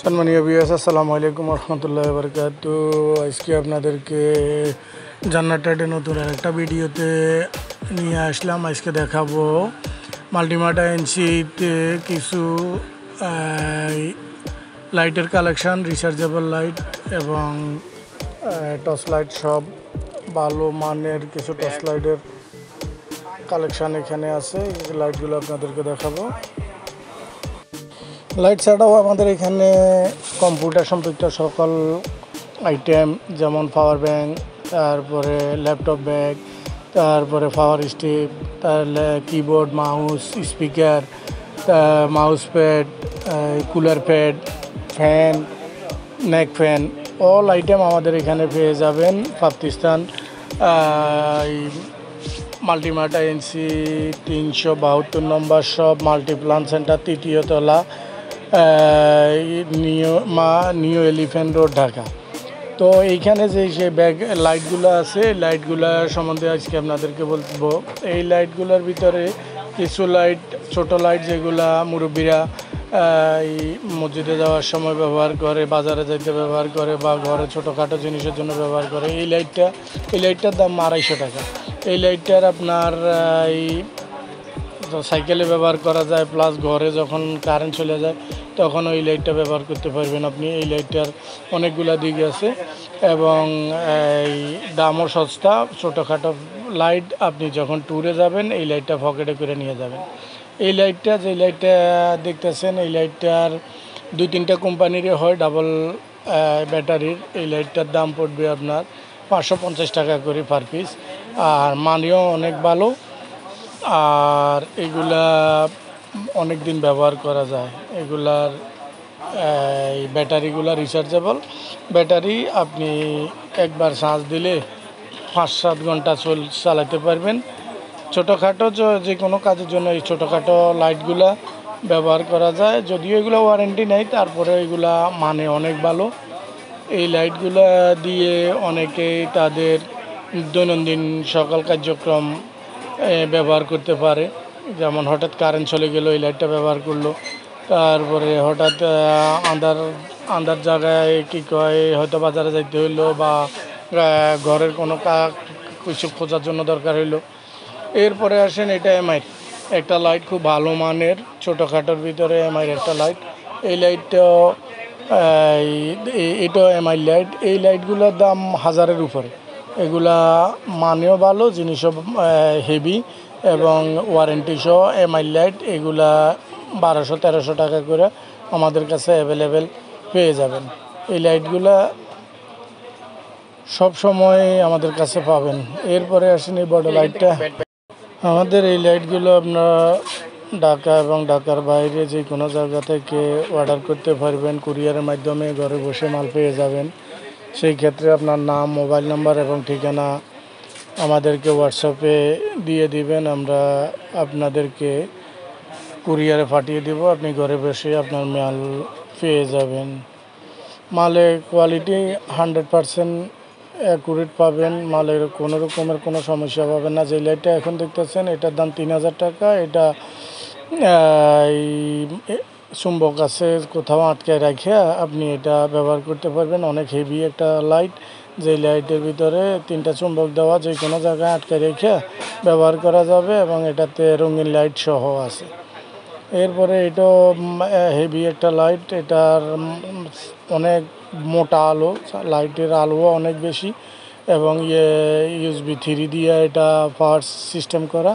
সম্মানীয় ভিউয়ার্স, আসসালামু আলাইকুম রহমতুল্লাহি ওয়া বারাকাতুহু। আজকে আপনাদেরকে জান্নাত টাইডের নতুন একটা ভিডিওতে নিয়ে আসলাম। আজকে দেখাবো মাল্টিমার্ট এনসিতে কিছু লাইটের কালেকশন, রিচার্জেবল লাইট এবং টর্চ লাইট, সব ভালো মানের কিছু টর্চ লাইটের কালেকশন এখানে আছে। এই লাইটগুলো আপনাদেরকে দেখাবো। লাইট ছাড়াও আমাদের এখানে কম্পিউটার সম্পৃক্ত সকল আইটেম, যেমন পাওয়ার ব্যাংক, তারপরে ল্যাপটপ ব্যাগ, তারপরে পাওয়ার স্টিক, তাহলে keyboard, mouse, speaker, mouse pad, cooler pad, fan, neck fan, all item আমাদের এখানে পেয়ে যাবেন। পাকিস্তান মাল্টিমার্ট এনসি 372 নম্বর শপ, মাল্টিপ্লান সেন্টার, তৃতীয় তলা, নিউ এলিফ্যান্ট রোড, ঢাকা। তো এইখানে যে ব্যাগ লাইটগুলো আছে, লাইটগুলো সম্বন্ধে আজকে আপনাদেরকে বলবো। এই লাইটগুলোর ভিতরে কিছু লাইট, ছোট লাইট, যেগুলা মুরব্বীরা এই মসজিদে যাওয়ার সময় ব্যবহার করে, বাজারে যাইতে ব্যবহার করে, বা ঘরে ছোটোখাটো জিনিসের জন্য ব্যবহার করে। এই লাইটটার দাম 250 টাকা। এই লাইটটার আপনার এই সাইকেলে ব্যবহার করা যায়, প্লাস ঘরে যখন কারেন্ট চলে যায় তখন ওই লাইটটা ব্যবহার করতে পারবেন আপনি। এই লাইটটার অনেকগুলো দিক আছে এবং এই দামও সস্তা। ছোটোখাটো লাইট আপনি যখন ট্যুরে যাবেন এই লাইটটা পকেটে করে নিয়ে যাবেন। এই লাইটটা, যে লাইটটা দেখতেছেন, এই লাইটটার 2-3টা কোম্পানিরই হয়, ডাবল ব্যাটারির। এই লাইটটার দাম পড়বে আপনার 550 টাকা করে পার পিস, আর মানও অনেক ভালো, আর এগুলা অনেক দিন ব্যবহার করা যায়। এগুলার এই ব্যাটারিগুলো রিচার্জেবল ব্যাটারি, আপনি একবার চার্জ দিলে 5-7 ঘন্টা চালাতে পারবেন। ছোটোখাটো যে কোনো কাজের জন্য এই ছোটোখাটো লাইটগুলা ব্যবহার করা যায়। যদিও এগুলো ওয়ারেন্টি নেই, তারপরে এগুলা মানে অনেক ভালো। এই লাইটগুলা দিয়ে অনেকেই তাদের দৈনন্দিন সকল কার্যক্রম ব্যবহার করতে পারে। যেমন হঠাৎ কারেন্ট চলে গেল, এই লাইটটা ব্যবহার করলো। তারপরে হঠাৎ আন্ধার জায়গায় কী কয়, হয়তো বাজারে যাইতে হইলো, বা ঘরের কোনো কিছু খোঁজার জন্য দরকার হইলো। এরপরে আসেন, এটা এমআইয়ের একটা লাইট, খুব ভালো মানের, ছোটোখাটোর ভিতরে এমআইয়ের একটা লাইট। এই লাইটটাও এটাও এমআই লাইট। এই লাইটগুলোর দাম 1000-এর উপরে। এগুলা মানেও ভালো, জিনিসও হেভি এবং ওয়ারেন্টি সহ এমআই লাইট। এগুলা 1200-1300 টাকা করে আমাদের কাছে অ্যাভেলেবেল পেয়ে যাবেন। এই লাইটগুলা সব সময় আমাদের কাছে পাবেন। এরপরে আসেন এই বড় লাইটটা। আমাদের এই লাইটগুলো আপনারা ঢাকা এবং ঢাকার বাইরে যে কোনো জায়গা থেকে অর্ডার করতে পারবেন। কুরিয়ারের মাধ্যমে ঘরে বসে মাল পেয়ে যাবেন। সেই ক্ষেত্রে আপনার নাম, মোবাইল নাম্বার এবং ঠিকানা আমাদেরকে হোয়াটসঅ্যাপে দিয়ে দিবেন। আমরা আপনাদেরকে কুরিয়ারে পাঠিয়ে দেব। আপনি ঘরে বসে আপনার মাল পেয়ে যাবেন। মালের কোয়ালিটি 100% অ্যাকুরেট পাবেন। মালের কোনো রকমের কোনো সমস্যা পাবেন না। যে লাইটটা এখন দেখতেছেন, এটার দাম 3000 টাকা। এটা চুম্বক আছে, কোথাও আটকায় রাখে আপনি এটা ব্যবহার করতে পারবেন। অনেক হেভি একটা লাইট, যে লাইটের ভিতরে 3টা চুম্বক দেওয়া, যে কোনো জায়গায় আটকায় রেখে ব্যবহার করা যাবে, এবং এটাতে রঙিন লাইট সহ আছে। এরপরে এটাও হেভি একটা লাইট। এটার অনেক মোটা আলো, লাইটের আলোও অনেক বেশি, এবং USB 3 দিয়ে এটা পাওয়ার সিস্টেম করা।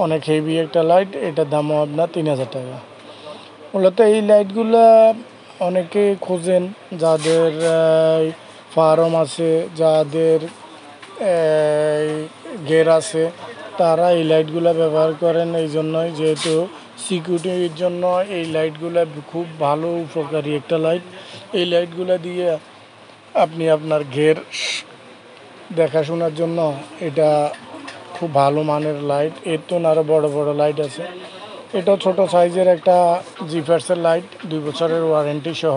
অনেক হেভি একটা লাইট। এটার দামও আপনার 3000 টাকা। মূলত এই লাইটগুলো অনেকে খোঁজেন, যাদের ফার্ম আছে, যাদের ঘের আছে, তারা এই লাইটগুলো ব্যবহার করেন। এই জন্যই, যেহেতু সিকিউরিটির জন্য এই লাইটগুলো খুব ভালো, উপকারী একটা লাইট। এই লাইটগুলো দিয়ে আপনি আপনার ঘের দেখাশোনার জন্য এটা খুব ভালো মানের লাইট। এর তো আরও বড় বড় লাইট আছে। এটা ছোট সাইজের একটা জিফার্সের লাইট, 2 বছরের ওয়ারেন্টি সহ,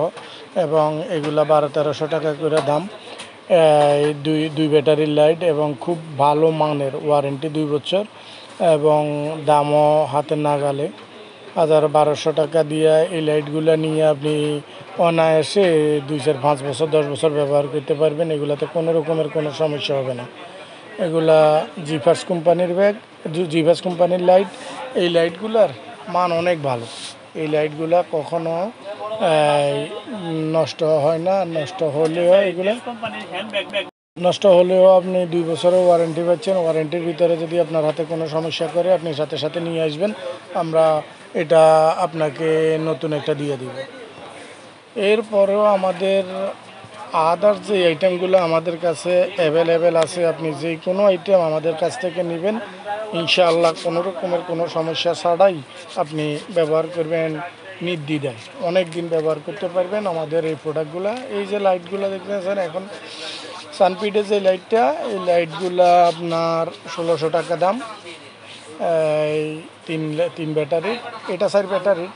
এবং এগুলা 1200-1300 টাকা করে দাম। দুই ব্যাটারির লাইট, এবং খুব ভালো মানের, ওয়ারেন্টি 2 বছর, এবং দামও হাতের নাগালে। 1200 টাকা দিয়ে এই লাইটগুলো নিয়ে আপনি অনায়াসে 2-4-5 বছর 10 বছর ব্যবহার করতে পারবেন। এগুলাতে কোনো রকমের কোনো সমস্যা হবে না। এগুলা জিফার্স কোম্পানির জিফার্স কোম্পানির লাইট। এই লাইটগুলার মান অনেক ভালো। এই লাইটগুলা কখনো নষ্ট হয় না। নষ্ট হলেও আপনি 2 বছরের ওয়ারেন্টি পাচ্ছেন। ওয়ারেন্টির ভিতরে যদি আপনার হাতে কোনো সমস্যা করে আপনি সাথে সাথে নিয়ে আসবেন, আমরা এটা আপনাকে নতুন একটা দিয়ে দিব। এরপরেও আমাদের আদার্স যে আইটেমগুলো আমাদের কাছে অ্যাভেলেবেল আছে, আপনি যে কোনো আইটেম আমাদের কাছ থেকে নেবেন, ইনশাআল্লাহ কোনো রকমের কোনো সমস্যা ছাড়াই আপনি ব্যবহার করবেন নির্দ্বিধায়। অনেক দিন ব্যবহার করতে পারবেন আমাদের এই প্রোডাক্টগুলো। এই যে লাইটগুলো দেখতেছেন এখন সানপিডের যে লাইটটা, এই লাইটগুলা আপনার 1600 টাকা দাম। এই তিন ব্যাটারির, এটা 4 ব্যাটারির,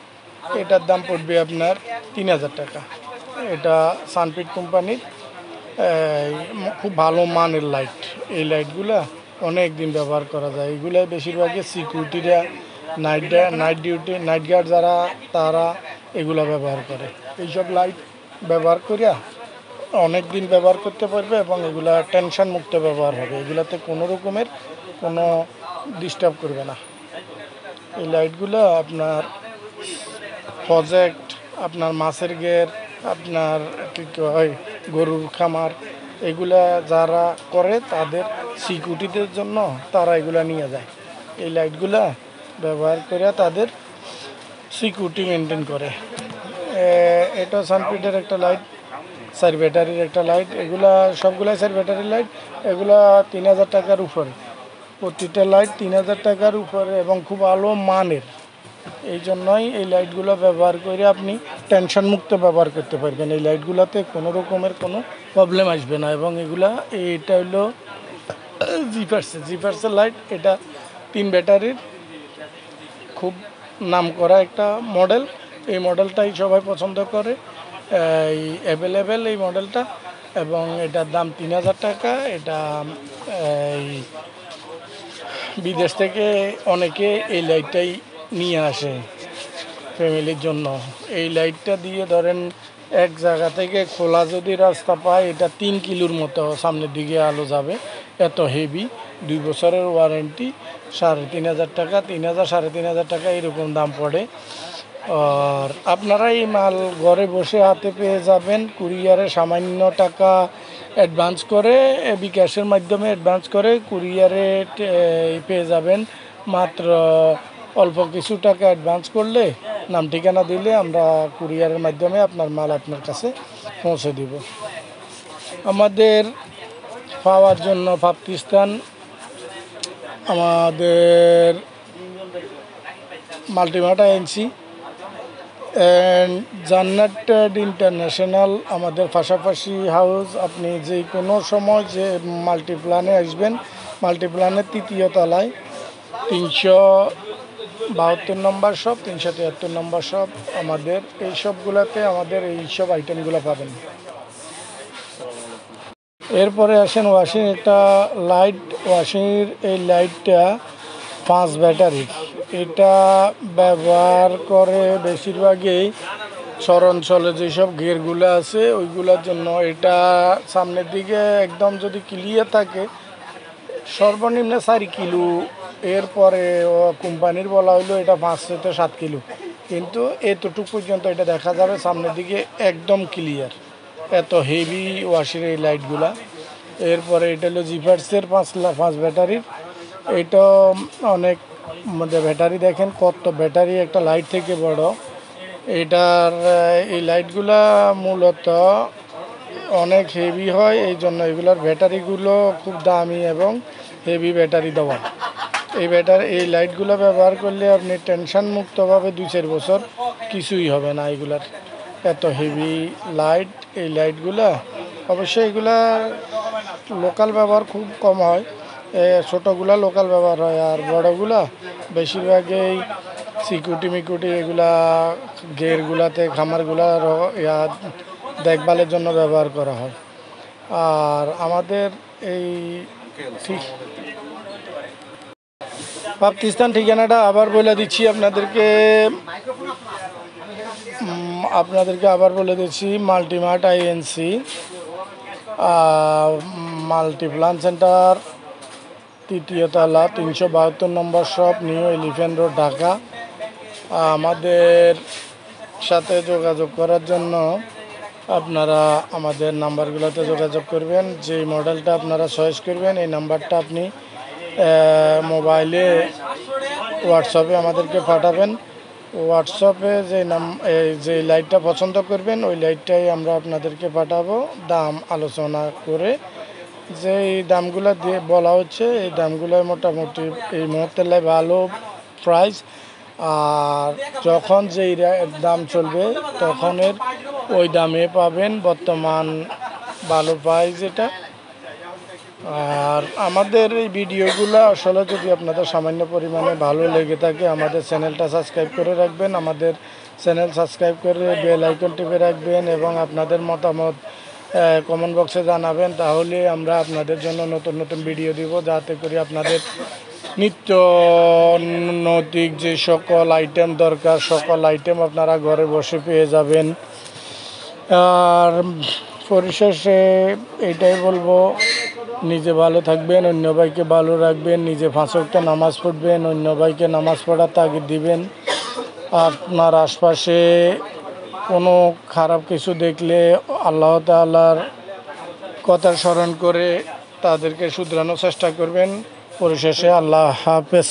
এটার দাম পড়বে আপনার 3000 টাকা। এটা সানপিড কোম্পানির খুব ভালো মানের লাইট। এই লাইটগুলা অনেক দিন ব্যবহার করা যায়। এইগুলা বেশিরভাগই সিকিউরিটিরা, নাইট গার্ড যারা, তারা এগুলা ব্যবহার করে। এইসব লাইট ব্যবহার করিয়া অনেক দিন ব্যবহার করতে পারবে এবং এগুলা টেনশন মুক্ত ব্যবহার হবে। এগুলাতে কোনো রকমের কোনো ডিস্টার্ব করবে না। এই লাইটগুলো আপনার প্রজেক্ট, আপনার মাছের ঘের, আপনার কী হয় গরুর খামার, এগুলা যারা করে তাদের সিকিউরিটিদের জন্য তারা এগুলা নিয়ে যায়। এই লাইটগুলা ব্যবহার করে তাদের সিকিউরিটি মেনটেন করে। এটা সানপিডের একটা লাইট, 4 ব্যাটারির একটা লাইট। এগুলা সবগুলাই 4 ব্যাটারির লাইট। এগুলা 3000 টাকার উপরে, প্রতিটা লাইট 3000 টাকার উপরে এবং খুব ভালো মানের। এই জন্যই এই লাইটগুলো ব্যবহার করে আপনি টেনশন মুক্ত ব্যবহার করতে পারবেন। এই লাইটগুলোতে কোনো রকমের কোনো প্রবলেম আসবে না। এবং এটা হলো জিফার্সের লাইট। এটা 3 ব্যাটারির খুব নাম করা একটা মডেল। এই মডেলটাই সবাই পছন্দ করে, এই অ্যাভেলেবেল এই মডেলটা, এবং এটার দাম 3000 টাকা। এটা এই বিদেশ থেকে অনেকে এই লাইটটাই নিয়ে আসে ফ্যামিলির জন্য। এই লাইটটা দিয়ে ধরেন এক জায়গা থেকে খোলা যদি রাস্তা পায়, এটা 3 কিলোর মতো সামনের দিকে আলো যাবে, এত হেভি। 2 বছরের ওয়ারেন্টি, 3500 টাকা, 3000-3500 টাকা এরকম দাম পড়ে। আর আপনারা এই মাল ঘরে বসে হাতে পেয়ে যাবেন। কুরিয়ারে সামান্য টাকা অ্যাডভান্স করে, বিকাশের মাধ্যমে অ্যাডভান্স করে কুরিয়ারে পেয়ে যাবেন। মাত্র অল্প কিছু টাকা অ্যাডভান্স করলে, নাম ঠিকানা দিলে আমরা কুরিয়ারের মাধ্যমে আপনার মাল আপনার কাছে পৌঁছে দিব। আমাদের পাওয়ার জন্য পাকিস্তান, আমাদের মাল্টিমার্ট এজেন্সি অ্যান্ড জান্নাত ট্রেড ইন্টারন্যাশনাল আমাদের পাশাপাশি হাউস। আপনি যে কোনো সময় যে মাল্টিপ্লানে আসবেন, মাল্টিপ্লানের 3য় তলায় 372 নম্বর শপ, 373 নম্বর শপ। আমাদের এই সবগুলোতে আমাদের এই সব আইটেমগুলো পাবেন। এরপরে আসেন ওয়াশিং একটা লাইট। ওয়াশিংয়ের এই লাইটটা 5 ব্যাটারি। এটা ব্যবহার করে বেশিরভাগই শহর অঞ্চলে যেসব গেরগুলো আছে ওইগুলোর জন্য। এটা সামনের দিকে একদম যদি ক্লিয়ার থাকে সর্বনিম্ন 4 কিলো। এরপরে কোম্পানির বলা হইলো এটা 5 থেকে 7 কিলো, কিন্তু এতটুকু পর্যন্ত এটা দেখা যাবে সামনের দিকে একদম ক্লিয়ার। এত হেভি ওয়াশিং এই লাইটগুলা। এরপরে এটা হলো জিফার্সের 5 ব্যাটারির। এটা অনেক ব্যাটারি, দেখেন কত ব্যাটারি, একটা লাইট থেকে বড়। এটার এই লাইটগুলা মূলত অনেক হেভি হয়, এই জন্য এগুলার ব্যাটারিগুলো খুব দামি এবং হেভি ব্যাটারি দেওয়া। এই লাইটগুলো ব্যবহার করলে আপনি টেনশন মুক্তভাবে 2-4 বছর কিছুই হবে না। এগুলার এত হেভি লাইট। এই লাইটগুলা অবশ্যই এগুলা লোকাল ব্যবহার খুব কম হয়, ছোটোগুলা লোকাল ব্যবহার হয়, আর বড়গুলা বেশিরভাগই সিকিউরিটি এগুলা গেরগুলাতে, খামারগুলা দেখভালের জন্য ব্যবহার করা হয়। আর আমাদের এই বাপ্তিস্তান ঠিকানাটা আবার বলে দিচ্ছি আপনাদেরকে আবার বলে দিচ্ছি মাল্টিমার্ট আইএনসি মাল্টিপ্লান সেন্টার, তৃতীয় তলা, 372 নম্বর shop, New Elephant Road, Dhaka. আমাদের সাথে যোগাযোগ করার জন্য আপনারা আমাদের নাম্বারগুলোতে যোগাযোগ করবেন। যেই মডেলটা আপনারা চয়েস করবেন এই নাম্বারটা আপনি মোবাইলে হোয়াটসঅ্যাপে আমাদেরকে পাঠাবেন। হোয়াটসঅ্যাপে যে লাইটটা পছন্দ করবেন ওই লাইটটাই আমরা আপনাদেরকে পাঠাবো। দাম আলোচনা করে যে এই দামগুলো দিয়ে বলা হচ্ছে এই দামগুলো মোটামুটি এই মুহূর্তে ভালো প্রাইস। আর যখন যেই দাম চলবে তখনের ওই দামে পাবেন, বর্তমান ভালো প্রাইস এটা। আর আমাদের এই ভিডিওগুলো আসলে যদি আপনাদের সামান্য পরিমাণে ভালো লেগে থাকে আমাদের চ্যানেলটা সাবস্ক্রাইব করে রাখবেন, আমাদের চ্যানেল সাবস্ক্রাইব করে বেল আইকন টিপে রাখবেন এবং আপনাদের মতামত কমেন্ট বক্সে জানাবেন। তাহলে আমরা আপনাদের জন্য নতুন নতুন ভিডিও দিব, যাতে করে আপনাদের নিত্য নৈতিক যে সকল আইটেম দরকার সকল আইটেম আপনারা ঘরে বসে পেয়ে যাবেন। আর পরিশেষে এইটাই বলবো, নিজে ভালো থাকবেন, অন্য ভাইকে ভালো রাখবেন, নিজে 5 ওয়াক্ত নামাজ পড়বেন, অন্য ভাইকে নামাজ পড়ার তাগিদ দিবেন। আপনার আশপাশে কোনো খারাপ কিছু দেখলে আল্লাহ তাআলার কথা স্মরণ করে তাদেরকে শুধরানোর চেষ্টা করবেন। পরিশেষে আল্লাহ হাফেজ।